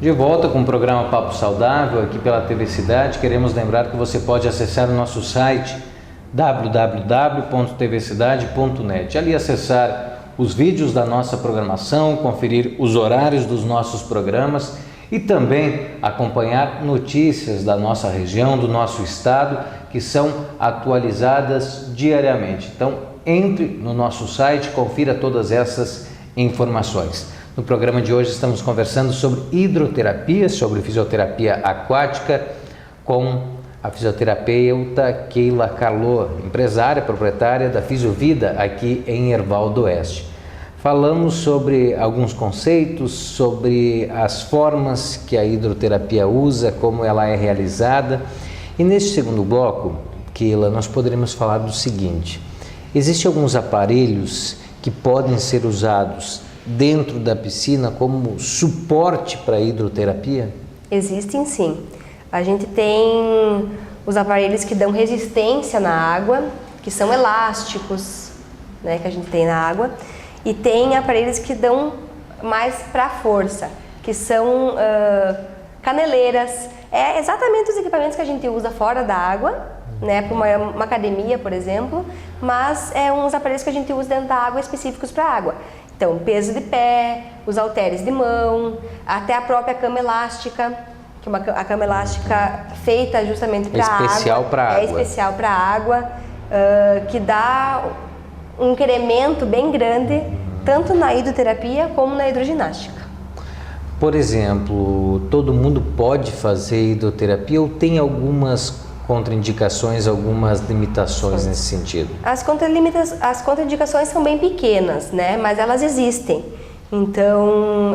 De volta com o programa Papo Saudável aqui pela TV Cidade. Queremos lembrar que você pode acessar o nosso site www.tvcidade.net. Ali acessar os vídeos da nossa programação, conferir os horários dos nossos programas e também acompanhar notícias da nossa região, do nosso estado, que são atualizadas diariamente. Então, entre no nosso site, confira todas essas informações. No programa de hoje estamos conversando sobre hidroterapia, sobre fisioterapia aquática, com a fisioterapeuta Keila Carlot, empresária, proprietária da Fisiovida aqui em Herval do Oeste. Falamos sobre alguns conceitos, sobre as formas que a hidroterapia usa, como ela é realizada. E neste segundo bloco, Keila, nós poderemos falar do seguinte: existem alguns aparelhos que podem ser usados dentro da piscina como suporte para a hidroterapia? Existem sim. A gente tem os aparelhos que dão resistência na água, que são elásticos, né, que a gente tem na água, e tem aparelhos que dão mais para força, que são caneleiras. É exatamente os equipamentos que a gente usa fora da água, né, para uma academia, por exemplo, mas é uns aparelhos que a gente usa dentro da água específicos para a água. Então, peso de pé, os halteres de mão, até a própria cama elástica, que é a cama elástica feita justamente para a água. Especial para a água. É especial para a água, que dá um incremento bem grande, tanto na hidroterapia como na hidroginástica. Por exemplo, todo mundo pode fazer hidroterapia ou tem algumas contraindicações, algumas limitações nesse sentido? As contraindicações são bem pequenas, né? Mas elas existem. Então,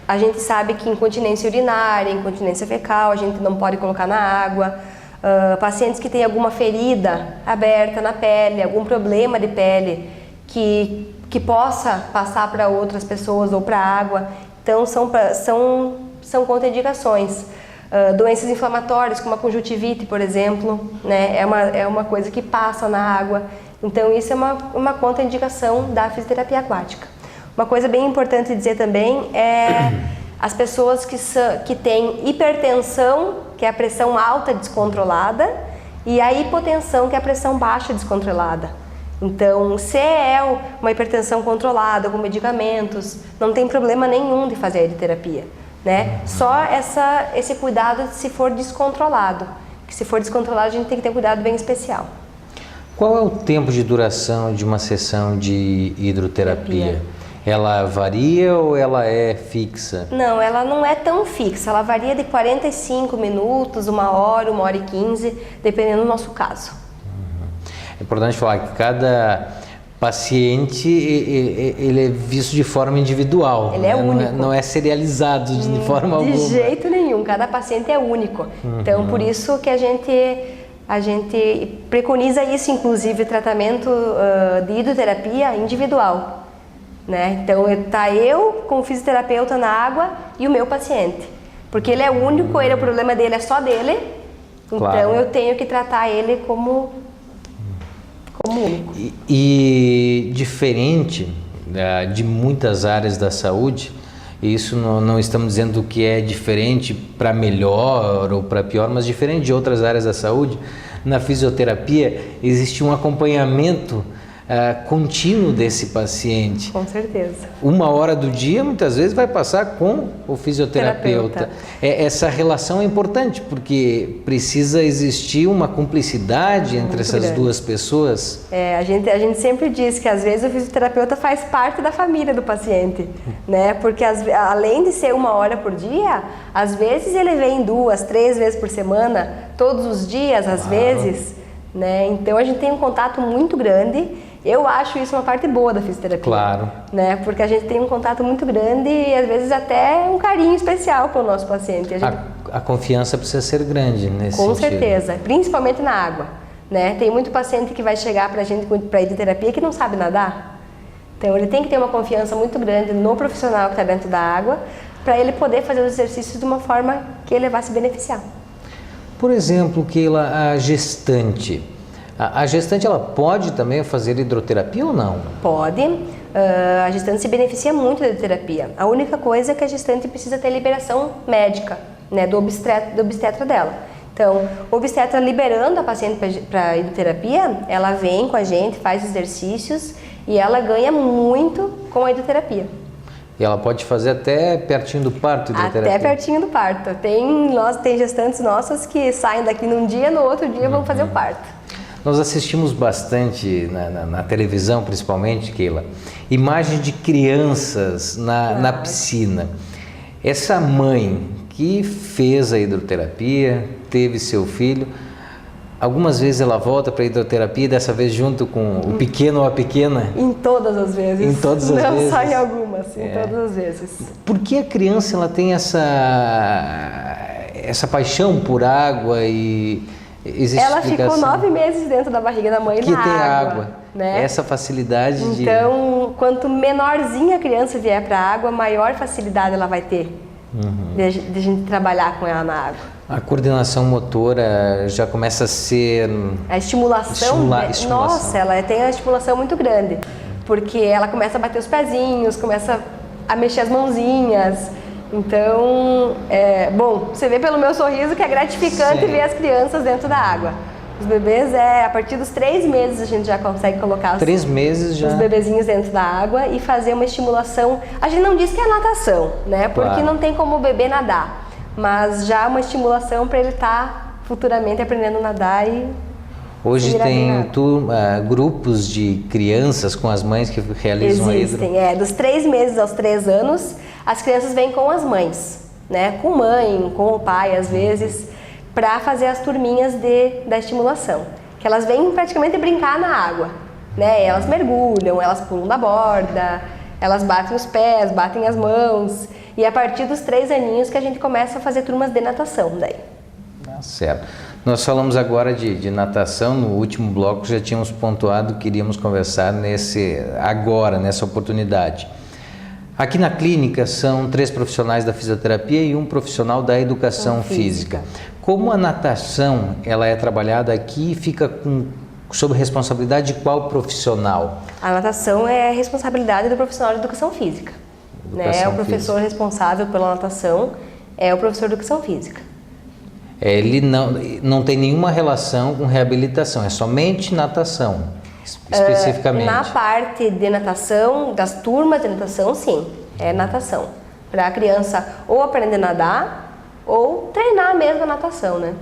a gente sabe que incontinência urinária, incontinência fecal, a gente não pode colocar na água. Pacientes que têm alguma ferida aberta na pele, algum problema de pele que possa passar para outras pessoas ou para a água. Então, são contraindicações. Doenças inflamatórias, como a conjuntivite, por exemplo, né? É uma coisa que passa na água. Então, isso é uma contraindicação da fisioterapia aquática. Uma coisa bem importante dizer também é as pessoas que têm hipertensão, que é a pressão alta descontrolada, e a hipotensão, que é a pressão baixa descontrolada. Então, se é uma hipertensão controlada com medicamentos, não tem problema nenhum de fazer a hidroterapia, né? Só esse cuidado se for descontrolado. Que se for descontrolado, a gente tem que ter um cuidado bem especial. Qual é o tempo de duração de uma sessão de hidroterapia? Ela varia ou ela é fixa? Não, ela não é tão fixa. Ela varia de 45 minutos, 1 hora e 15, dependendo do nosso caso. É importante falar que cada paciente ele é visto de forma individual. Ele é único. Não é serializado de forma alguma. De jeito nenhum. Cada paciente é único. Então, por isso que a gente preconiza isso, inclusive, tratamento de hidroterapia individual. Né? Então, tá eu como fisioterapeuta na água e o meu paciente. Porque ele é único, o problema dele é só dele. Claro. Então, eu tenho que tratar ele como único. E diferente de muitas áreas da saúde, isso não estamos dizendo que é diferente para melhor ou para pior, mas diferente de outras áreas da saúde, na fisioterapia existe um acompanhamento contínuo desse paciente. Com certeza. 1 hora do dia, muitas vezes, vai passar com o fisioterapeuta. Essa relação é importante, porque precisa existir uma cumplicidade entre essas duas pessoas. A gente sempre diz que, às vezes, o fisioterapeuta faz parte da família do paciente, né? Porque, além de ser 1 hora por dia, às vezes ele vem 2, 3 vezes por semana, todos os dias, às vezes, né? Então, a gente tem um contato muito grande. Eu acho isso uma parte boa da fisioterapia. Claro. Né? Porque a gente tem um contato muito grande e, às vezes, até um carinho especial para o nosso paciente. A confiança precisa ser grande nesse sentido. Com certeza, principalmente na água. Né? Tem muito paciente que vai chegar para a gente para a hidroterapia que não sabe nadar. Então, ele tem que ter uma confiança muito grande no profissional que está dentro da água para ele poder fazer os exercícios de uma forma que ele vá se beneficiar. Por exemplo, Keila, a gestante, A gestante, ela pode também fazer hidroterapia ou não? Pode. A gestante se beneficia muito da hidroterapia. A única coisa é que a gestante precisa ter liberação médica, né, do obstetra dela. Então, o obstetra liberando a paciente para hidroterapia, ela vem com a gente, faz exercícios e ela ganha muito com a hidroterapia. E ela pode fazer até pertinho do parto, hidroterapia? Até pertinho do parto. Tem gestantes nossas que saem daqui num dia, no outro dia vão fazer o parto. Nós assistimos bastante na televisão, principalmente, Keila, imagens de crianças na piscina. Essa mãe que fez a hidroterapia, teve seu filho, algumas vezes ela volta para a hidroterapia, dessa vez junto com o pequeno ou a pequena? Em todas as vezes. Em todas as vezes? Não só em algumas, em todas as vezes. Por que a criança ela tem essa paixão por água e existe ela explicação? ficou 9 meses dentro da barriga da mãe Porque na tem água. Né? Essa facilidade de... Então, quanto menorzinha a criança vier para a água, maior facilidade ela vai ter de a gente trabalhar com ela na água. A coordenação motora já começa a ser... A estimulação, nossa, ela tem uma estimulação muito grande, porque ela começa a bater os pezinhos, começa a mexer as mãozinhas. Então, bom, você vê pelo meu sorriso que é gratificante ver as crianças dentro da água. Os bebês, a partir dos 3 meses a gente já consegue colocar 3 meses já. Os bebezinhos dentro da água e fazer uma estimulação. A gente não diz que é natação, né? Porque Claro. não tem como o bebê nadar, mas já uma estimulação para ele estar futuramente aprendendo a nadar e Hoje tem grupos de crianças com as mães que realizam a hidro. Existem, dos 3 meses aos 3 anos, as crianças vêm com as mães, né? Com mãe, com o pai, às vezes, para fazer as turminhas da estimulação. Que elas vêm praticamente brincar na água, né? Elas mergulham, elas pulam da borda, elas batem os pés, batem as mãos. E a partir dos 3 aninhos que a gente começa a fazer turmas de natação daí. Certo. Nós falamos agora de natação, no último bloco já tínhamos pontuado que iríamos conversar nessa oportunidade. Aqui na clínica são 3 profissionais da fisioterapia e um profissional da educação física. Como a natação ela é trabalhada aqui e fica sob responsabilidade de qual profissional? A natação é responsabilidade do profissional de educação física. Né? O professor responsável pela natação é o professor de educação física. Ele não tem nenhuma relação com reabilitação, é somente natação, especificamente. Na parte de natação, das turmas de natação, sim, é natação. Para a criança ou aprender a nadar ou treinar mesmo a natação, né?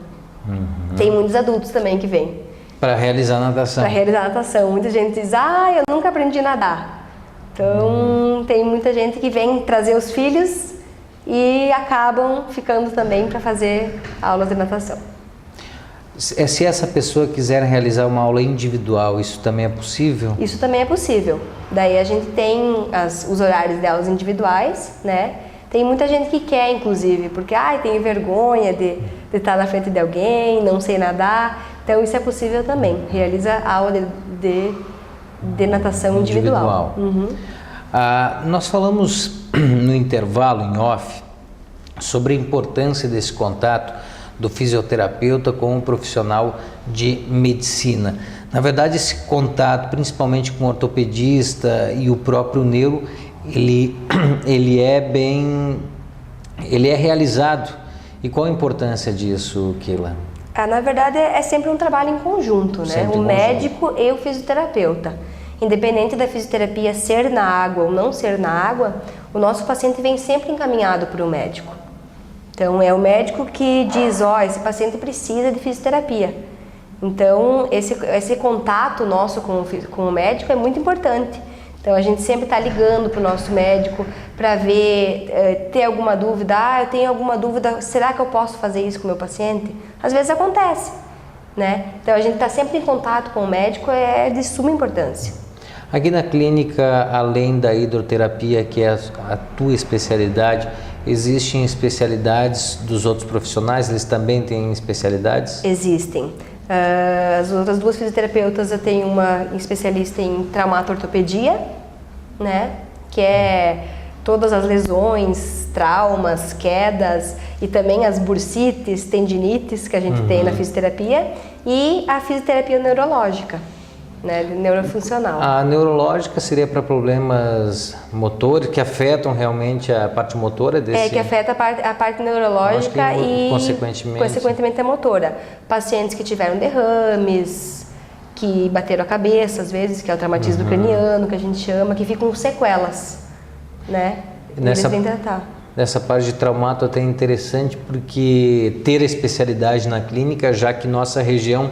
Tem muitos adultos também que vêm. Para realizar a natação. Para realizar a natação. Muita gente diz, eu nunca aprendi a nadar. Então, tem muita gente que vem trazer os filhos e acabam ficando também para fazer aulas de natação. Se essa pessoa quiser realizar uma aula individual, isso também é possível? Isso também é possível. Daí a gente tem os horários de aulas individuais, né? Tem muita gente que quer, inclusive, porque tem vergonha de estar na frente de alguém, não sei nadar. Então isso é possível também. Realiza a aula de natação individual. Nós falamos no intervalo, em off, sobre a importância desse contato do fisioterapeuta com o profissional de medicina. Na verdade, esse contato, principalmente com o ortopedista e o próprio neuro, ele é realizado. E qual a importância disso, Keila? Na verdade, é sempre um trabalho em conjunto, né? O médico e o fisioterapeuta. Independente da fisioterapia ser na água ou não ser na água, o nosso paciente vem sempre encaminhado para o médico. Então, é o médico que diz, esse paciente precisa de fisioterapia. Então, esse contato nosso com o médico é muito importante. Então, a gente sempre está ligando para o nosso médico para ver, ter alguma dúvida. Eu tenho alguma dúvida, será que eu posso fazer isso com o meu paciente? Às vezes acontece, né? Então, a gente está sempre em contato com o médico, é de suma importância. Aqui na clínica, além da hidroterapia, que é a tua especialidade, existem especialidades dos outros profissionais? Eles também têm especialidades? Existem. As outras 2 fisioterapeutas, eu tenho uma especialista em traumato-ortopedia, né? Que é todas as lesões, traumas, quedas e também as bursites, tendinites que a gente tem na fisioterapia. e a fisioterapia neurológica, né, neurofuncional. A neurológica seria para problemas motores que afetam realmente a parte motora desse... Que afeta a parte neurológica e consequentemente a motora. Pacientes que tiveram derrames, que bateram a cabeça às vezes, que é o traumatismo craniano, que a gente chama, que ficam sequelas, né? Eles vêm tratar. Nessa parte de traumato até é interessante porque ter a especialidade na clínica, já que nossa região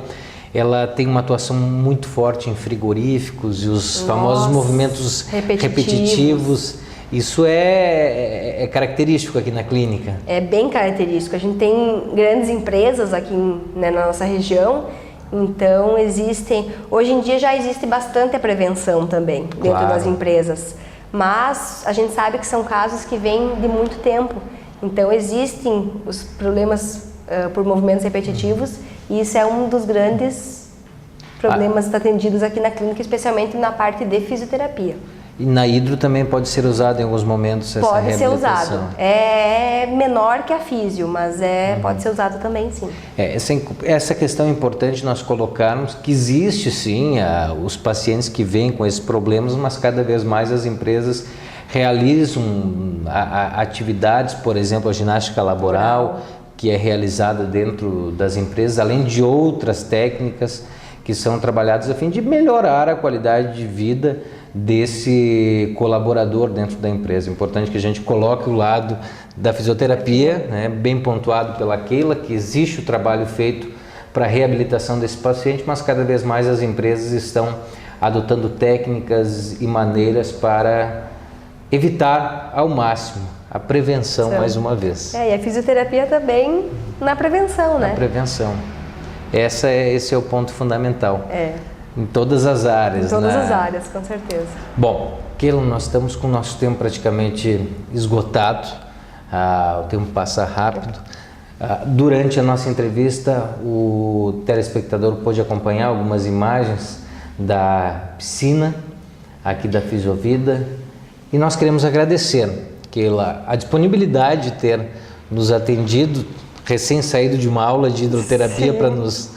ela tem uma atuação muito forte em frigoríficos e os famosos movimentos repetitivos. Isso é característico aqui na clínica? É bem característico. A gente tem grandes empresas aqui, né, na nossa região, então hoje em dia já existe bastante a prevenção também dentro das empresas, mas a gente sabe que são casos que vêm de muito tempo, então existem os problemas por movimentos repetitivos e isso é um dos grandes problemas atendidos aqui na clínica, especialmente na parte de fisioterapia. E na hidro também pode ser usado em alguns momentos essa reabilitação? Pode ser usado. É menor que a físio, mas pode ser usado também, sim. Essa questão é importante nós colocarmos que existe sim os pacientes que vêm com esses problemas, mas cada vez mais as empresas realizam atividades, por exemplo, a ginástica laboral, que é realizada dentro das empresas, além de outras técnicas que são trabalhadas a fim de melhorar a qualidade de vida desse colaborador dentro da empresa. É importante que a gente coloque o lado da fisioterapia, né, bem pontuado pela Keila, que existe o trabalho feito para a reabilitação desse paciente, mas cada vez mais as empresas estão adotando técnicas e maneiras para evitar ao máximo a prevenção, mais uma vez. E a fisioterapia também na prevenção, né? Na prevenção. Esse é o ponto fundamental. Em todas as áreas. Em todas as áreas, com certeza. Bom, Keila, nós estamos com o nosso tempo praticamente esgotado. O tempo passa rápido. Durante a nossa entrevista, o telespectador pôde acompanhar algumas imagens da piscina aqui da Fisiovida. E nós queremos agradecer, Keila, a disponibilidade de ter nos atendido, recém-saído de uma aula de hidroterapia, para nos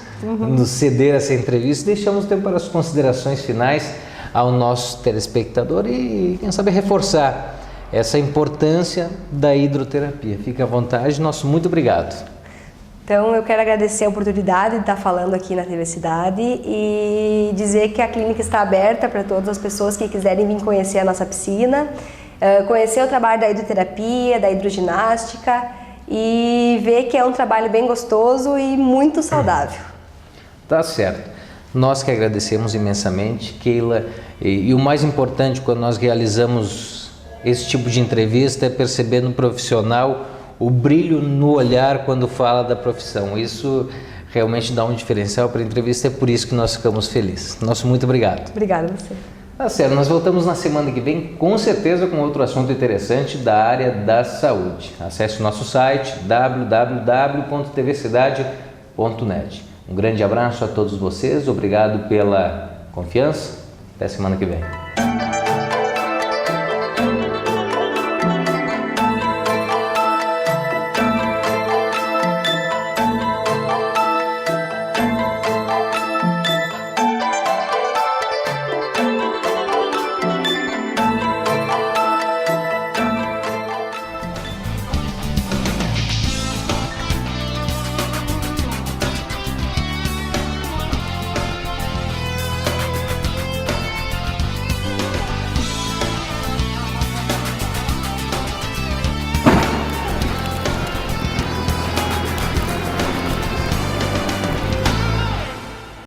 ceder essa entrevista. Deixamos tempo para as considerações finais ao nosso telespectador e, quem sabe, reforçar essa importância da hidroterapia. Fique à vontade, nosso muito obrigado. Então, eu quero agradecer a oportunidade de estar falando aqui na TV Cidade e dizer que a clínica está aberta para todas as pessoas que quiserem vir conhecer a nossa piscina, conhecer o trabalho da hidroterapia, da hidroginástica e ver que é um trabalho bem gostoso e muito saudável. Tá certo. Nós que agradecemos imensamente, Keila, e o mais importante quando nós realizamos esse tipo de entrevista é perceber no profissional o brilho no olhar quando fala da profissão. Isso realmente dá um diferencial para a entrevista, é por isso que nós ficamos felizes. Nosso muito obrigado. Obrigada a você. Tá certo, nós voltamos na semana que vem, com certeza com outro assunto interessante da área da saúde. Acesse o nosso site www.tvcidade.net. Um grande abraço a todos vocês, obrigado pela confiança, até semana que vem.